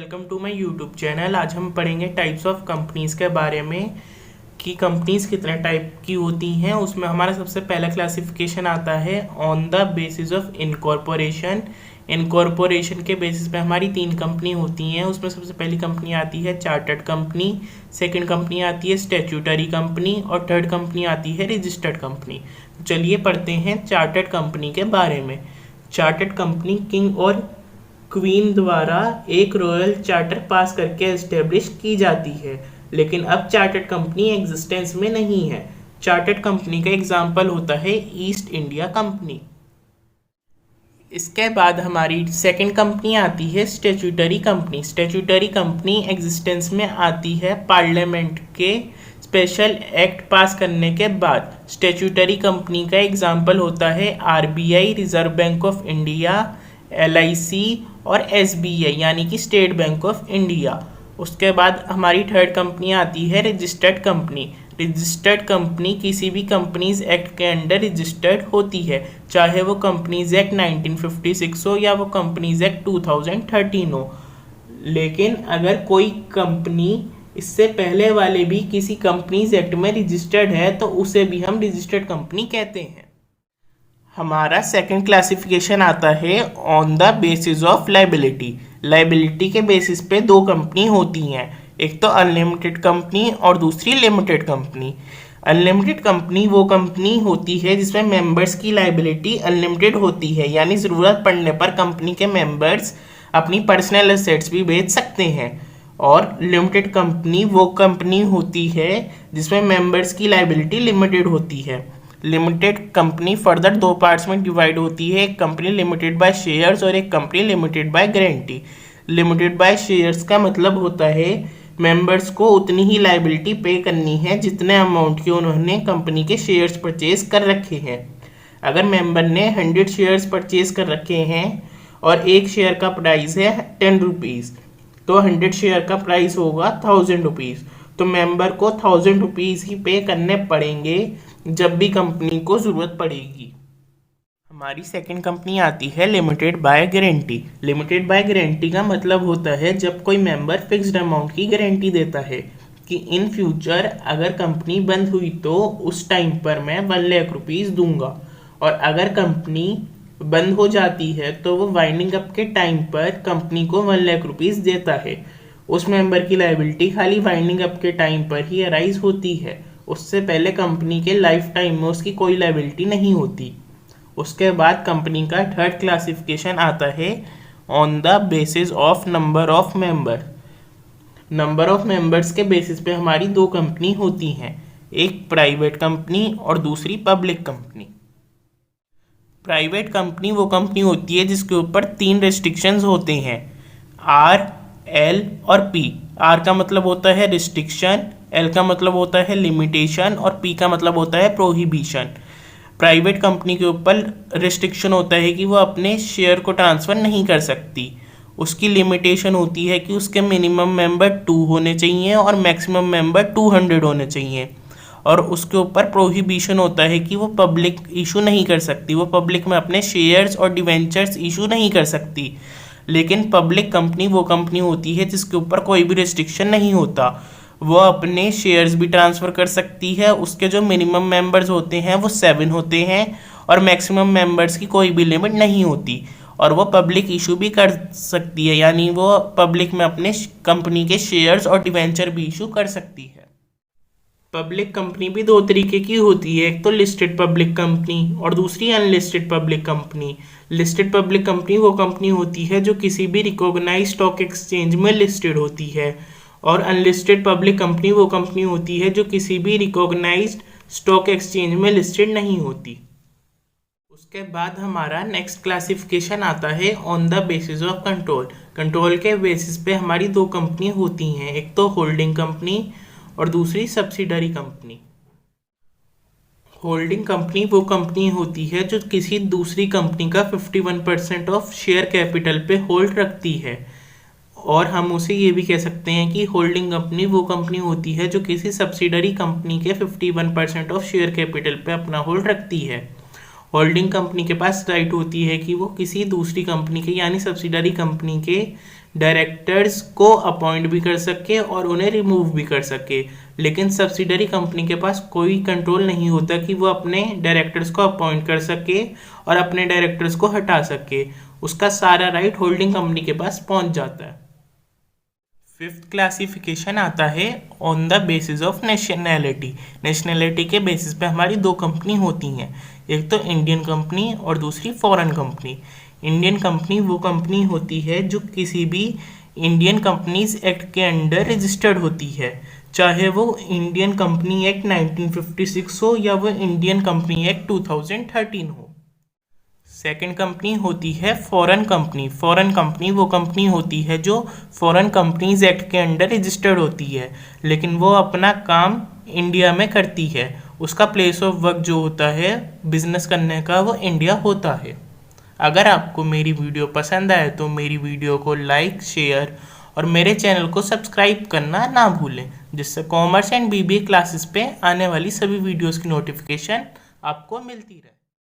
Welcome to my YouTube channel. आज हम पढ़ेंगे टाइप्स ऑफ कंपनीज के बारे में कि कंपनीज कितने टाइप की होती हैं। उसमें हमारा सबसे पहला क्लासिफिकेशन आता है on the basis of incorporation. Incorporation के बेसिस पे हमारी 3 कंपनी होती हैं। उसमें सबसे पहली कंपनी आती है चार्टर्ड कंपनी, सेकंड कंपनी आती है स्टैट्यूटरी कंपनी और थर्ड कंपनी आती है रजिस्टर्ड कंपनी। तो चलिए पढ़ते हैं चार्टर्ड कंपनी के बारे में। चार्टर्ड कंपनी किंग और क्वीन द्वारा एक रॉयल चार्टर पास करके एस्टेब्लिश की जाती है, लेकिन अब चार्टर्ड कंपनी एग्जिस्टेंस में नहीं है। चार्टर्ड कंपनी का एग्जाम्पल होता है ईस्ट इंडिया कंपनी। इसके बाद हमारी सेकंड कंपनी आती है statutory company. Statutory company existence में आती है पार्लियामेंट के स्पेशल एक्ट पास करने के बाद। स्टैट्यूटरी कंपनी का एग्जाम्पल होता है RBI, reserve bank of India, LIC और एसबीआई यानी कि स्टेट बैंक ऑफ इंडिया। उसके बाद हमारी थर्ड कंपनी आती है रजिस्टर्ड कंपनी। रजिस्टर्ड कंपनी किसी भी कंपनीज एक्ट के अंडर रजिस्टर्ड होती है, चाहे वो कंपनीज एक्ट 1956 हो या वो कंपनीज एक्ट 2013 हो। लेकिन अगर कोई कंपनी इससे पहले वाले भी किसी कंपनीज एक्ट में रजिस्टर्ड है तो उसे भी हम रजिस्टर्ड कंपनी कहते हैं। हमारा सेकंड क्लासिफिकेशन आता है on the basis of liability. Liability के बेसिस पे 2 कंपनी होती हैं, एक तो अनलिमिटेड कंपनी और दूसरी लिमिटेड कंपनी। अनलिमिटेड कंपनी वो कंपनी होती है जिसमें मेंबर्स की लाइबिलिटी अनलिमिटेड होती है, यानी ज़रूरत पड़ने पर कंपनी के मेंबर्स अपनी पर्सनल एसेट्स भी बेच सकते हैं। और लिमिटेड कंपनी वो कंपनी होती है जिसमें मेंबर्स की लाइबिलिटी लिमिटेड होती है। लिमिटेड कंपनी फर्दर 2 पार्ट्स में डिवाइड होती है, एक कंपनी लिमिटेड बाय शेयर्स और एक company limited by guarantee. Limited by shares का मतलब होता है मेंबर्स को उतनी ही लाइबिलिटी पे करनी है जितने अमाउंट की उन्होंने कंपनी के शेयर्स परचेज कर रखे हैं। अगर मेंबर ने 100 शेयर्स परचेज कर रखे हैं और एक शेयर का प्राइस है 10 रुपीज़, तो 100 शेयर का प्राइस होगा 1000 रुपीज़। तो मेंबर को 1000 रुपीज़ ही पे करने पड़ेंगे जब भी कंपनी को ज़रूरत पड़ेगी। हमारी सेकंड कंपनी आती है limited by guarantee. Limited by guarantee का मतलब होता है जब कोई मेंबर फिक्स्ड अमाउंट की गारंटी देता है कि इन फ्यूचर अगर कंपनी बंद हुई तो उस टाइम पर मैं 1 लाख रुपीज़ दूंगा, और अगर कंपनी बंद हो जाती है तो वो वाइंडिंग अप के टाइम पर कंपनी को 1 लाख रुपीज़ देता है। उस मेंबर की लाइबिलिटी खाली वाइंडिंग अप के टाइम पर ही अराइज होती है, उससे पहले कंपनी के लाइफ टाइम में उसकी कोई लाइबिलिटी नहीं होती। उसके बाद कंपनी का थर्ड क्लासिफिकेशन आता है on the basis of number of member. Number of members के बेसिस पे हमारी 2 कंपनी होती हैं, एक प्राइवेट कंपनी और दूसरी पब्लिक कंपनी। प्राइवेट कंपनी वो कंपनी होती है जिसके ऊपर 3 रेस्ट्रिक्शंस होते हैं, आर, एल और पी। आर का मतलब होता है रिस्ट्रिक्शन, एल का मतलब होता है लिमिटेशन और पी का मतलब होता है प्रोहिबिशन। प्राइवेट कंपनी के ऊपर रिस्ट्रिक्शन होता है कि वो अपने शेयर को ट्रांसफ़र नहीं कर सकती। उसकी लिमिटेशन होती है कि उसके मिनिमम मेंबर 2 होने चाहिए और मैक्सिमम मेंबर 200 होने चाहिए। और उसके ऊपर प्रोहिबिशन होता है कि वो पब्लिक इशू नहीं कर सकती, वो पब्लिक में अपने शेयर्स और डिवेंचर्स इशू नहीं कर सकती। लेकिन पब्लिक कंपनी वो कंपनी होती है जिसके ऊपर कोई भी रिस्ट्रिक्शन नहीं होता, वो अपने शेयर्स भी ट्रांसफ़र कर सकती है। उसके जो मिनिमम मेंबर्स होते हैं वो 7 होते हैं और मैक्सिमम मेंबर्स की कोई भी लिमिट नहीं होती, और वो पब्लिक इशू भी कर सकती है, यानी वो पब्लिक में अपने कंपनी के शेयर्स और डिवेंचर भी इशू कर सकती है। पब्लिक कंपनी भी 2 तरीके की होती है, एक तो लिस्टेड पब्लिक कंपनी और दूसरी unlisted public company. Listed public company वो कंपनी होती है जो किसी भी रिकॉग्नाइज्ड स्टॉक एक्सचेंज में लिस्टेड होती है, और अनलिस्टेड पब्लिक कंपनी वो कंपनी होती है जो किसी भी रिकॉग्नाइज्ड स्टॉक एक्सचेंज में लिस्टेड नहीं होती। उसके बाद हमारा नेक्स्ट क्लासिफिकेशन आता है on the basis of control. Control के बेसिस पे हमारी 2 कंपनी होती हैं, एक तो होल्डिंग कंपनी और दूसरी सब्सिडरी कंपनी। होल्डिंग कंपनी वो कंपनी होती है जो किसी दूसरी कंपनी का 51% ऑफ शेयर कैपिटल पे होल्ड रखती है, और हम उसे ये भी कह सकते हैं कि होल्डिंग कंपनी वो कंपनी होती है जो किसी सब्सिडरी कंपनी के 51% ऑफ शेयर कैपिटल पे अपना होल्ड रखती है। होल्डिंग कंपनी के पास राइट होती है कि वो किसी दूसरी कंपनी के यानी सब्सिडरी कंपनी के डायरेक्टर्स को अपॉइंट भी कर सके और उन्हें रिमूव भी कर सके। लेकिन सब्सिडरी कंपनी के पास कोई कंट्रोल नहीं होता कि वो अपने डायरेक्टर्स को अपॉइंट कर सके और अपने डायरेक्टर्स को हटा सके। उसका सारा राइट होल्डिंग कंपनी के पास पहुंच जाता है। फिफ्थ क्लासिफिकेशन आता है on the basis of nationality. Nationality के बेसिस पे हमारी दो कंपनी होती हैं, एक तो इंडियन कंपनी और दूसरी फॉरेन कंपनी। इंडियन कंपनी वो कंपनी होती है जो किसी भी इंडियन कंपनीज एक्ट के अंडर रजिस्टर्ड होती है, चाहे वो इंडियन कंपनी एक्ट 1956 हो या वो इंडियन कंपनी एक्ट 2013 हो। सेकेंड कंपनी होती है फॉरेन कंपनी। फॉरेन कंपनी वो कंपनी होती है जो फॉरेन कंपनीज एक्ट के अंडर रजिस्टर्ड होती है, लेकिन वो अपना काम इंडिया में करती है। उसका प्लेस ऑफ वर्क जो होता है बिजनेस करने का वो इंडिया होता है। अगर आपको मेरी वीडियो पसंद आए तो मेरी वीडियो को लाइक, शेयर और मेरे चैनल को सब्सक्राइब करना ना भूलें, जिससे कॉमर्स एंड बीबीए क्लासेस पे आने वाली सभी वीडियोस की नोटिफिकेशन आपको मिलती रहे।